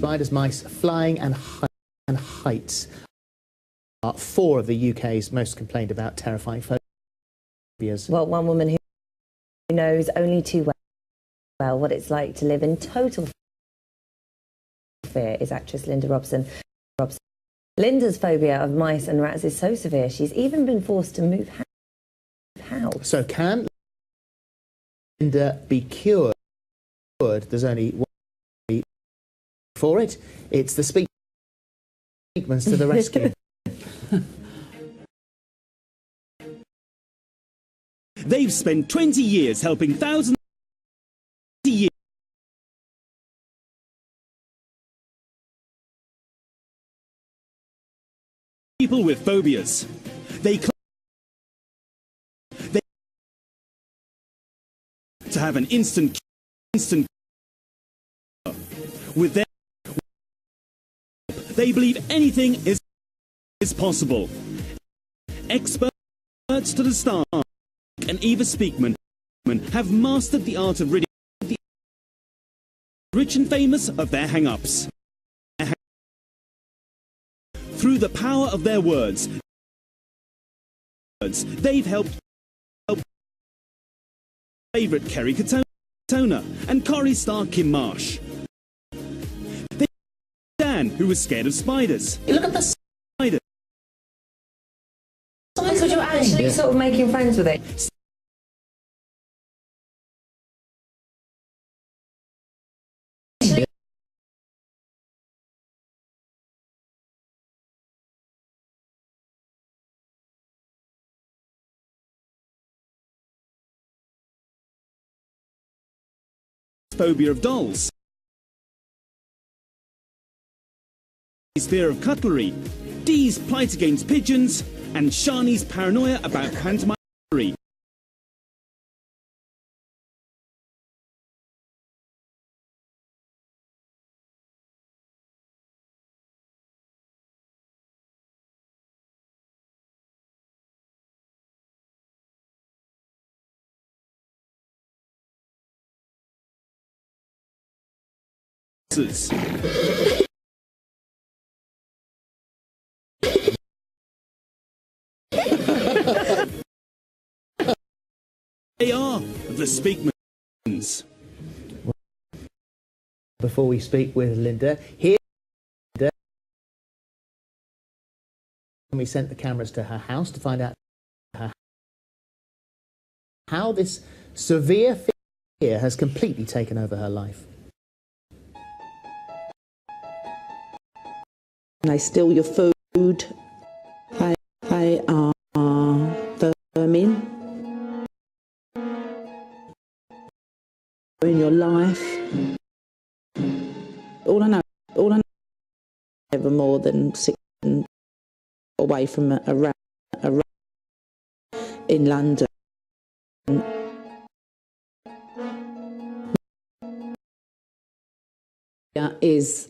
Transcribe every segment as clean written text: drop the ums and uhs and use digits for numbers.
spiders, mice, flying and heights are 4 of the UK's most complained about terrifying phobias. Well, one woman who knows only too well what it's like to live in total fear is actress Linda Robson. Linda's phobia of mice and rats is so severe she's even been forced to move house. So can Linda be cured? There's only one way for it. It's the Speakmans to the rescue. They've spent 20 years helping thousands people with phobias. They to have an instant with their they believe anything is possible. Experts to the star and Eva Speakman have mastered the art of ridding the rich and famous of their hang-ups. Through the power of their words, they've helped favourite Kerry Katona and Corrie star Kim Marsh. They Dan, who was scared of spiders. Look at the spider. So you're actually sort of making friends with it? Phobia of dolls. His fear of cutlery, Dee's plight against pigeons, and Shani's paranoia about pantomime. They are the Speakmans. Before we speak with Linda, here we sent the cameras to her house to find out how this severe fear has completely taken over her life. They steal your food, they are vermin in your life. All I know ever more than 6 away from a rat in London. Is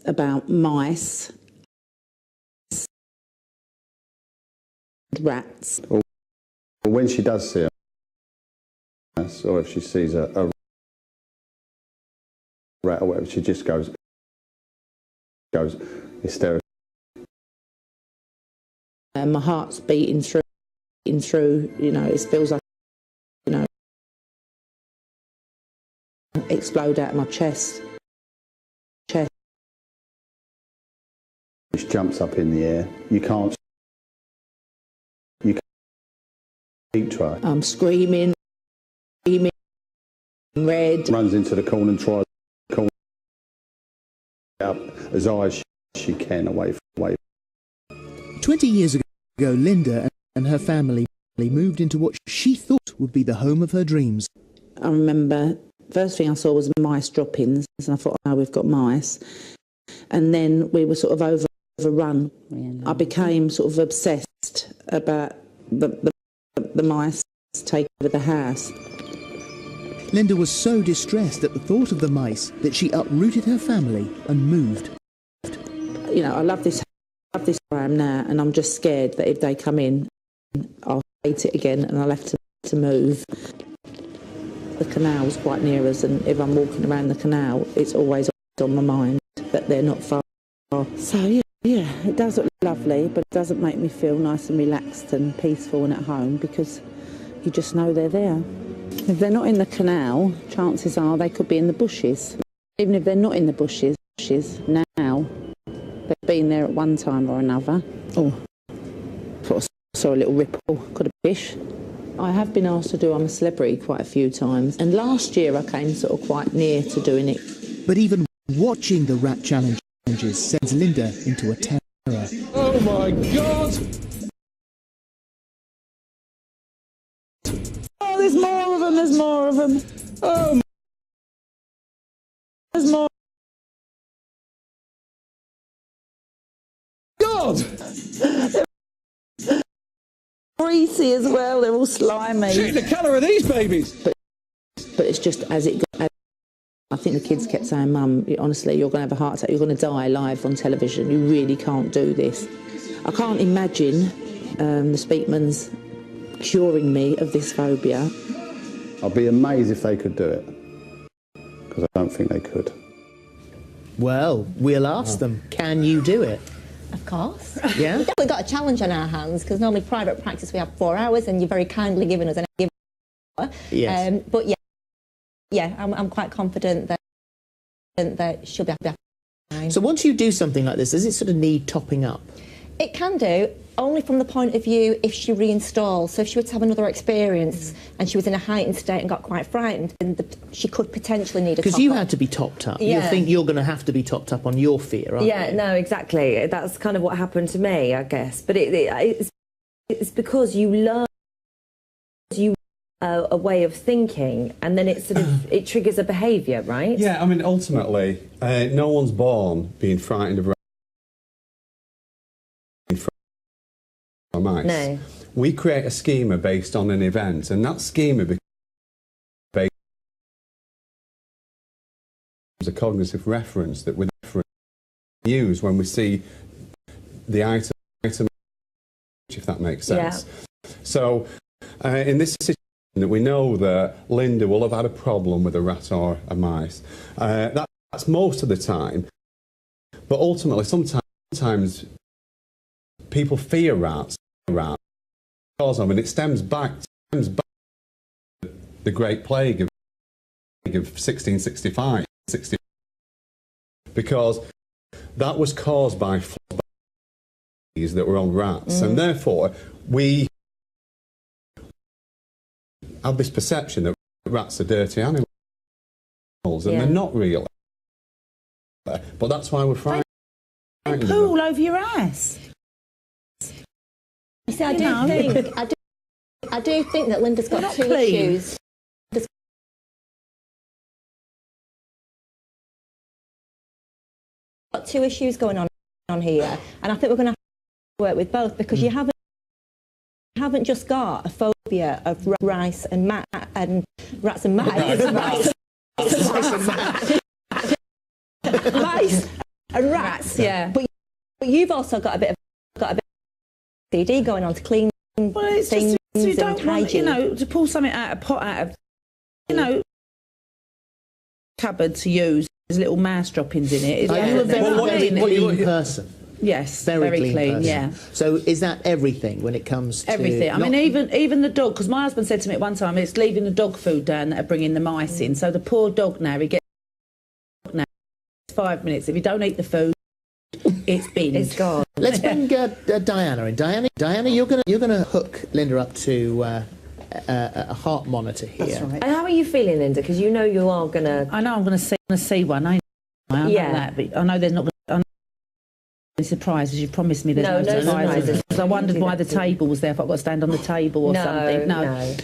about mice, rats. Well, when she does see a mouse, or if she sees a rat or whatever, she just goes hysterical. My heart's beating through, you know, it feels like, you know, explode out of my chest. Which jumps up in the air. You can't keep trying. I'm screaming, red. Runs into the corner and tries to corner up as high as she can away. 20 years ago, Linda and her family moved into what she thought would be the home of her dreams. I remember, first thing I saw was mice droppings, and I thought, oh, we've got mice. And then we were sort of overrun. Really? I became sort of obsessed about the mice taking over the house. Linda was so distressed at the thought of the mice that she uprooted her family and moved. You know, I love this where I am now, and I'm just scared that if they come in, I'll hate it again, and I'll have to move. The canal's quite near us, and if I'm walking around the canal, it's always on my mind, that they're not far. So yeah, it does look lovely, but it doesn't make me feel nice and relaxed and peaceful and at home, because you just know they're there. If they're not in the canal, chances are they could be in the bushes. Even if they're not in the bushes now, they've been there at one time or another. Oh, sort of saw a little ripple, could have fish. I have been asked to do I'm a Celebrity quite a few times, and last year I came sort of quite near to doing it. But even watching the rat challenges sends Linda into a terror. Oh my God! Oh, there's more of them, there's more of them. Oh, There's more. God! Greasy as well, they're all slimy. Check the colour of these babies! But it's just as it got. I think the kids kept saying, Mum, honestly, you're going to have a heart attack, you're going to die live on television, you really can't do this. I can't imagine the Speakmans curing me of this phobia. I'd be amazed if they could do it, because I don't think they could. Well, we'll ask them, can you do it? Of course. Yeah? We've definitely got a challenge on our hands, because normally private practice we have 4 hours, and you're very kindly giving us an hour. Yes. But yeah, I'm quite confident that she'll be fine. So once you do something like this, does it sort of need topping up? It can do, only from the point of view if she reinstalls. So if she were to have another experience and she was in a heightened state and got quite frightened, then she could potentially need a top-up. Because you had to be topped up. Yeah. You think you're going to have to be topped up on your fear, aren't Yeah, you? no, exactly. That's kind of what happened to me, I guess. But it's because you learn a way of thinking, and then it sort of it triggers a behaviour, right? Yeah, I mean, ultimately, no one's born being frightened of mice. No. We create a schema based on an event, and that schema becomes a cognitive reference that we use when we see the item, if that makes sense. Yeah. So, in this situation, that we know that Linda will have had a problem with a rat or a mice. That's most of the time, but ultimately, sometimes people fear rats because of, and it stems back to the Great Plague of 1665, because that was caused by flies that were on rats, and therefore we have this perception that rats are dirty animals, and they're not really. But that's why we're frightened. They poo all over your ass. You see, I do think that Linda's got two issues. Got two issues going on here, and I think we're going to have to work with both, because you haven't just got a phobia of rats and mice. Mice and rats. Yeah. But you've also got a bit of CD going on to clean It's things just, you and don't want, hygiene. to pull something out of a pot out of, cupboard to use. There's little mouse droppings in it. Are you a very clean person? Yes, Very clean, person. yeah. So is that everything when it comes to... Everything. I mean, even the dog, because my husband said to me at one time, it's leaving the dog food down that are bringing the mice in. So the poor dog now, he gets 5 minutes. If you don't eat the food, it's binned. It's gone. Let's bring Diana in. Diana, you're gonna hook Linda up to a heart monitor here. That's right. And how are you feeling, Linda? Because you know you are going to... I know I'm going to see one. I know that, but I know there's not going to be surprises. You promised me there's no surprises. I wondered why the table was there, if I've got to stand on the table or something. No.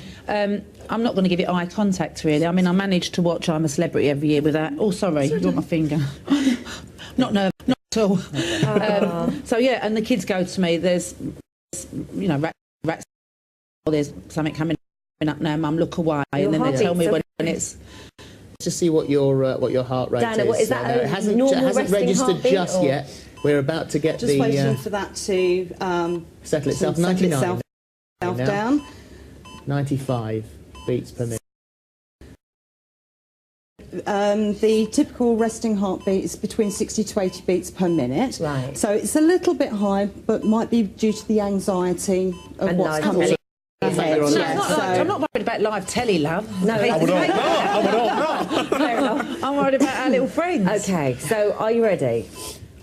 I'm not going to give it eye contact, really. I mean, I managed to watch I'm a Celebrity every year with that. Oh, sorry, you want my finger. Not nervous, not at all. So, yeah, and the kids go to me, there's, rats, or there's something coming up now, Mum, look away. And then they tell me when it's... To see what your heart rate Diana, is. is that it hasn't resting registered heartbeat, just or? yet. We're about to get just waiting for that to settle itself. 99 itself down. 95 beats per minute. the typical resting heartbeat is between 60 to 80 beats per minute. Right. So it's a little bit high, but might be due to the anxiety of And what's live coming telly. ahead. No, Yeah, it's not like, I'm not worried about live telly, love. No, I would hope not. I would hope not. fair enough. I'm worried about our little friends. Okay, so are you ready?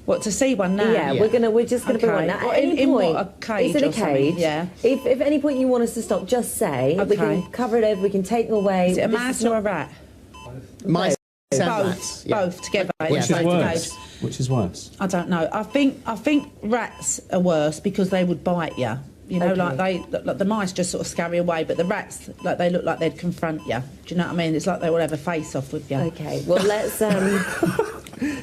What, to see one now? Yeah, we're just gonna put Okay. one. Now, What, at any in point, what, a cage it's in or a something? cage. Yeah. If at any point you want us to stop, just say. We Okay. can cover it over. We can take them away. Is it a This mouse is or not- a rat? Mice and Both. rats. Yeah. Both together. Which yeah, is both worse? together. Which is worse? I don't know. I think rats are worse because they would bite you. You know, Okay. like the mice just sort of scurry away, but the rats, like they look like they'd confront you. Do you know what I mean? It's like they will have a face off with you. Okay. Well, let's.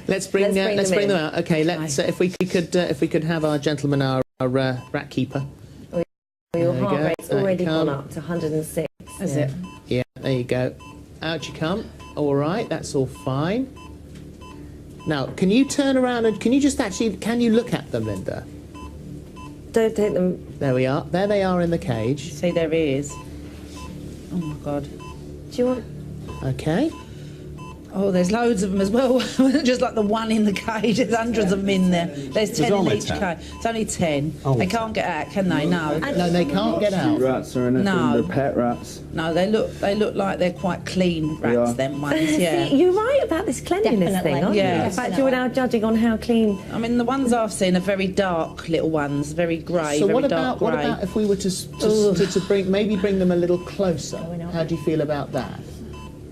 Let's bring them in. out. Okay, let's if we could have our gentleman, our rat keeper. Your There we heart go. rate's Out you already come. gone up to 106. Is it? Yeah, there you go. Out you come. All right, that's all fine. Now, can you turn around and can you look at them, Linda? Don't take them. There we are. There they are in the cage. See their ears. Oh my God. Do you want? Okay. Oh, there's loads of them as well. Just like the one in the cage. There's hundreds of them in there. There's 10 in only each 10. cage. It's only 10. Oh. They can't get out, can they? No. No, they can't get out. Rats or anything, No. they're pet rats. No, they look like they're quite clean rats. Yeah. Them ones. Yeah. See, you're right about this cleanliness Definitely. thing, aren't Yeah. you? In fact, you're now judging on how clean. I mean, the ones I've seen are very dark little ones, very grey, So very what dark about grey. if we were to bring them a little closer? How do you feel about that?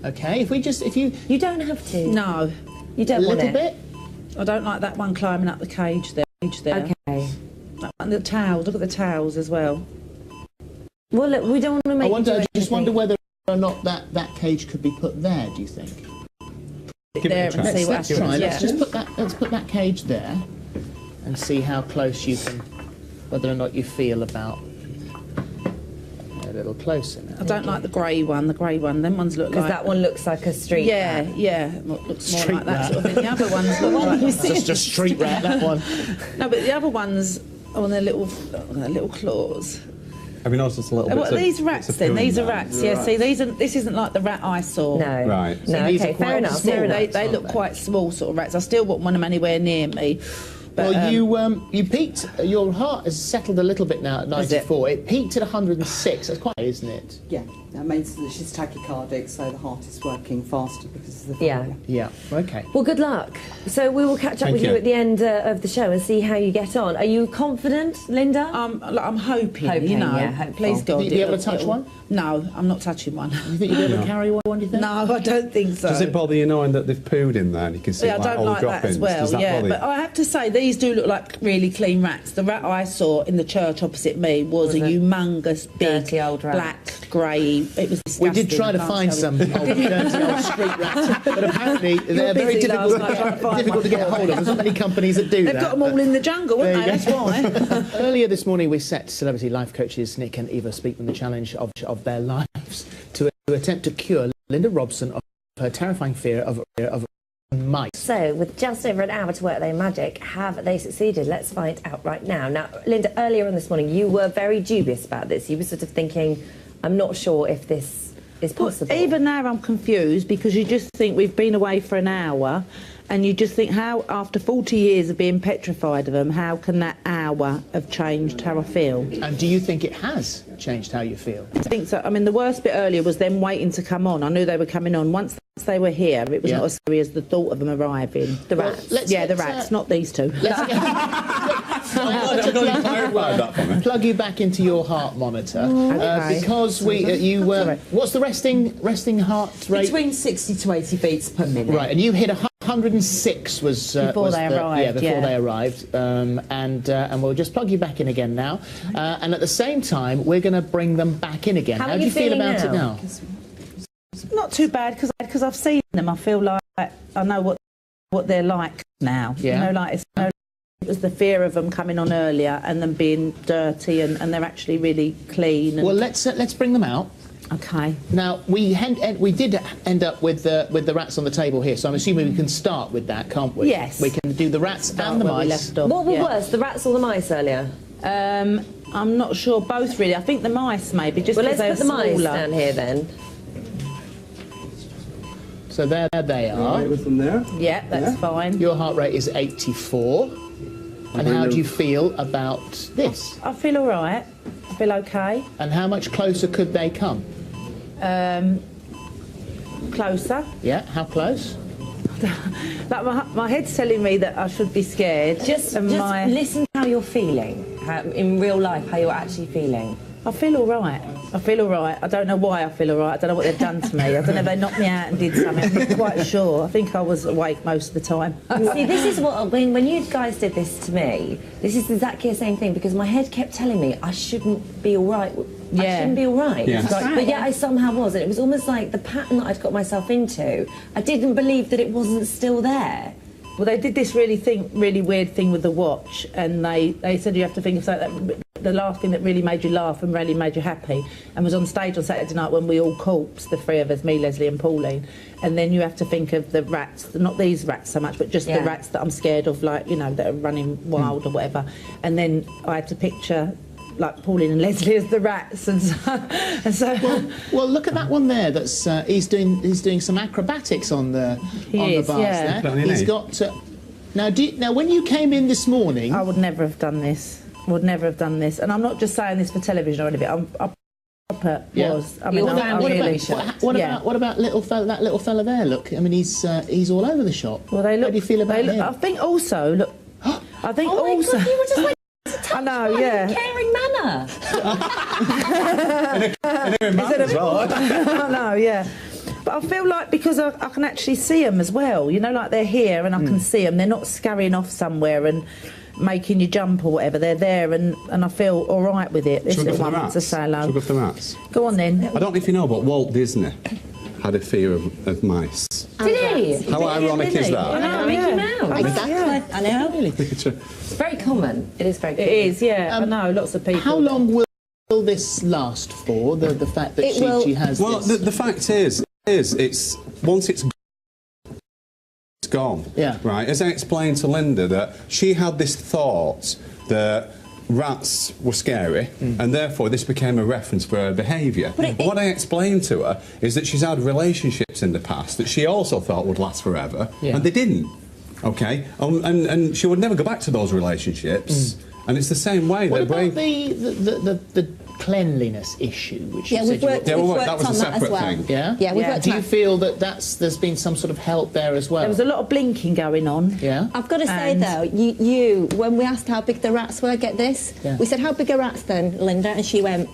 Okay, if you You don't have to. No, You a don't want little it. bit. I don't like that one climbing up the cage there. Okay. That one, the towels. Look at the towels as well. Well, look, we don't want to make. I just wonder whether or not that cage could be put there. Do you think? Give it There a and try. see what Let's happens. try. Yeah. Let's just put that cage there, and see how close you can, whether or not you feel about a little closer now. I don't like the grey one. The grey one. Them ones look Because like. that one looks like a street. Yeah, rat. yeah. Looks more Street like that rat. sort of thing. The other ones look like. Just a street rat. That one. No, but the other ones on their little claws. Have you noticed a little bit? What are these rats then? These are rats. Yeah. See, this isn't like the rat I saw. No. Right. No. These are Okay. quite Fair enough. small Fair enough. rats, They aren't look quite small sort of rats. I still wouldn't want them anywhere near me. But, Well, you peaked. Your heart has settled a little bit now at Has it? 94. It peaked at 106. That's quite, isn't it? Yeah, that means that she's tachycardic, so the heart is working faster because of the Yeah. failure. Yeah. Okay. Well, good luck. So we will catch up Thank with you you. at the end of the show and see how you get on. Are you confident, Linda? I'm hoping, Hoping, you know. yeah, hopeful. Please God. Think you'd be able to it'll- touch it'll- one? No, I'm not touching one. You think you'd be able to carry one? Do you think? No, I don't think so. Does it bother you knowing that they've pooed in there and you can see Yeah, I like don't all like the that droppings? as well. Does that Yeah, bother but you? I have to say these do look like really clean rats. The rat I saw in the church opposite me was a humongous, big, Dirty old rat. black, grey. It was disgusting. We did try to I can't find tell some you. old dirty old street rats, but apparently they're very busy difficult, last night trying to find difficult to get one. hold of. There's not many companies that do They've that. got them all in the jungle, haven't they? That's why. Earlier this morning, we set celebrity life coaches Nick and Eva Speakman the challenge of their lives to attempt to cure Linda Robson of her terrifying fear of mice. So, with just over an hour to work their magic, have they succeeded? Let's find out right now. Now, Linda, earlier on this morning, you were very dubious about this. You were sort of thinking, I'm not sure if this is possible. Even now I'm confused because you just think we've been away for an hour and you just think how, after 40 years of being petrified of them, how can that hour have changed how I feel? And do you think it has changed how you feel? I think so. I mean, the worst bit earlier was them waiting to come on. I knew they were coming on. Once they were here, it was Yeah. not as scary as the thought of them arriving. The rats. The rats, not these two. I'm glad you clarified that for me. Plug you back into your heart monitor Okay. because what's the resting heart rate? Between 60 to 80 beats per minute. Right, and you hit 106 was Before was they the- arrived, Yeah, before yeah. they arrived, and we'll just plug you back in again now, and at the same time we're going to bring them back in again. How How are do you you feel feeling about now? it now? Not too bad because I've seen them. I feel like I know what they're like now. Yeah. You know, like it was the fear of them coming on earlier and them being dirty and they're actually really clean. And, Well, let's bring them out. okay. Now we did end up with the rats on the table here, so I'm assuming we can start with that, can't we? Yes. We can do the rats and the Where we mice. left off. What were yeah. worse, the rats or the mice earlier? I'm not sure. Both really. I think the mice maybe just Well, because let's they're put the mice smaller. down here then. So there they are. Right, from there. Yeah, that's fine. Your heart rate is 84. And how do you feel about this? I feel all right. I feel okay. And how much closer could they come? Closer. Yeah, how close? Like my head's telling me that I should be scared. Just listen how you're feeling, in real life, how you're actually feeling. I feel all right. I feel all right. I don't know why I feel all right. I don't know what they've done to me. I don't know if they knocked me out and did something. I'm not quite sure. I think I was awake most of the time. See, this is what, when you guys did this to me, this is exactly the same thing, because my head kept telling me I shouldn't be all right. I shouldn't be all right. Yeah. But yet I somehow was. And it was almost like the pattern that I'd got myself into, I didn't believe that it wasn't still there. Well, they did this really weird thing with the watch, and they said you have to think of something that the last thing that really made you laugh and really made you happy, and was on stage on Saturday night when we all corpsed, the three of us, me, Leslie and Pauline, and then you have to think of the rats, not these rats so much, but just the rats that I'm scared of, like, you know, that are running wild or whatever, and then I had to picture like Pauline and Leslie as the rats, and so. Well, look at that one there. That's he's doing some acrobatics on the bars there. He's got. Now, when you came in this morning, I would never have done this. Would never have done this, and I'm not just saying this for television or anything. I was. I mean, what about little fella? That little fella there. Look, I mean, he's all over the shop. Well, they look. How do you feel about him? I think also look. I think oh also. My God, you were just like. I know, yeah. In a caring manner. I know, yeah. But I feel like because I can actually see them as well, you know, like they're here and I can see them. They're not scurrying off somewhere and making you jump or whatever. They're there and I feel all right with it. This little one wants to say hello. Should we go for the rats? Go on then. I don't know if you know, but Walt Disney had a fear of mice. Did he? How ironic is that? Oh, Mickey Mouse. Exactly. I know. Really? It's very common. It is very common. It is, yeah. I know, lots of people. How long will this last for? The fact that she has. Well, this? the fact is it's once it's gone. Yeah. Right. As I explained to Linda, that she had this thought that rats were scary, and therefore this became a reference for her behaviour. But what I explained to her is that she's had relationships in the past that she also thought would last forever, and they didn't. Okay, and she would never go back to those relationships. And it's the same way. What about the cleanliness issue, which we've worked that was on a that separate as well. thing. Yeah, we've worked Do you feel that there's been some sort of help there as well? There was a lot of blinking going on. Yeah. I've got to say though, you when we asked how big the rats were, get this, we said how big are rats then, Linda, and she went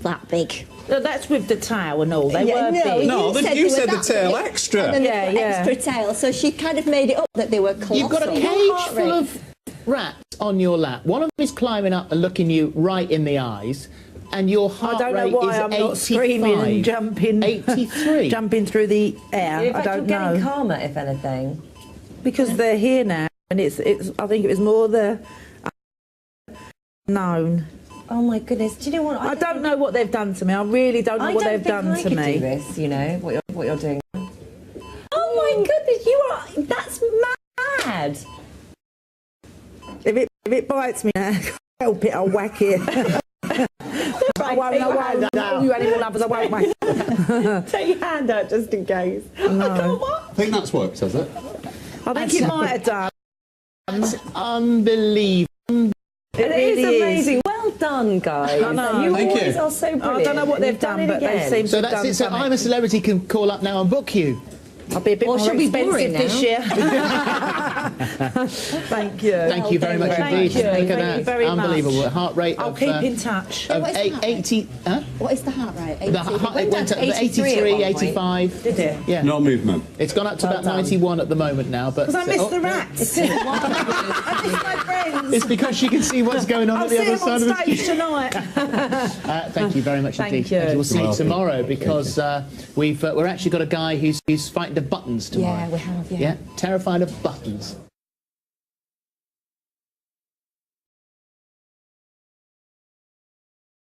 that big. No, that's with the tail and all. They were no, big. No, you said the tail big, extra. And then extra tail. So she kind of made it up that they were colossal. You've got a cage full of rats on your lap. One of them is climbing up and looking you right in the eyes, and your heart rate is 85. I don't know why I'm not screaming and jumping. 83. Jumping through the air. I don't you're know. getting calmer, if anything. Because they're here now, and it's. I think it was more the known. Oh my goodness! Do you know what? I don't know what they've done to me. I really don't know what they've done to me. Do this, you know what you're doing. Oh my goodness! You are. That's mad. If it bites me, I can't help it. I'll whack it. I won't. All you animal lovers, I won't whack. Take your hand out just in case. No. I think that's worked, has it? I think it might have done. That's unbelievable. It is amazing. Well done, guys. I know. You Thank always you. are so brilliant. I don't know what they've done, but they seem So to have that's done it. So something. I'm a Celebrity can call up now and book you. I'll be a bit more she'll be expensive boring this now. year. Thank you. Thank you very much Thank indeed. you. Look at Thank that. you very Unbelievable. much. Heart rate I'll of, keep in touch. of What's the heart rate? 80. Huh? What is the heart rate? 80? It went up to 83, 85. Did it? Yeah. No movement. It's gone up to about 91 at the moment now. Because I miss the rats. I miss my friends. It's because she can see what's going on I'll at the see other them on side of the stage tonight. Thank you very much Thank indeed. you. And we'll see you You're welcome. tomorrow because we've actually got a guy who's fighting the buttons tomorrow. Yeah, we have, Yeah, terrified of buttons.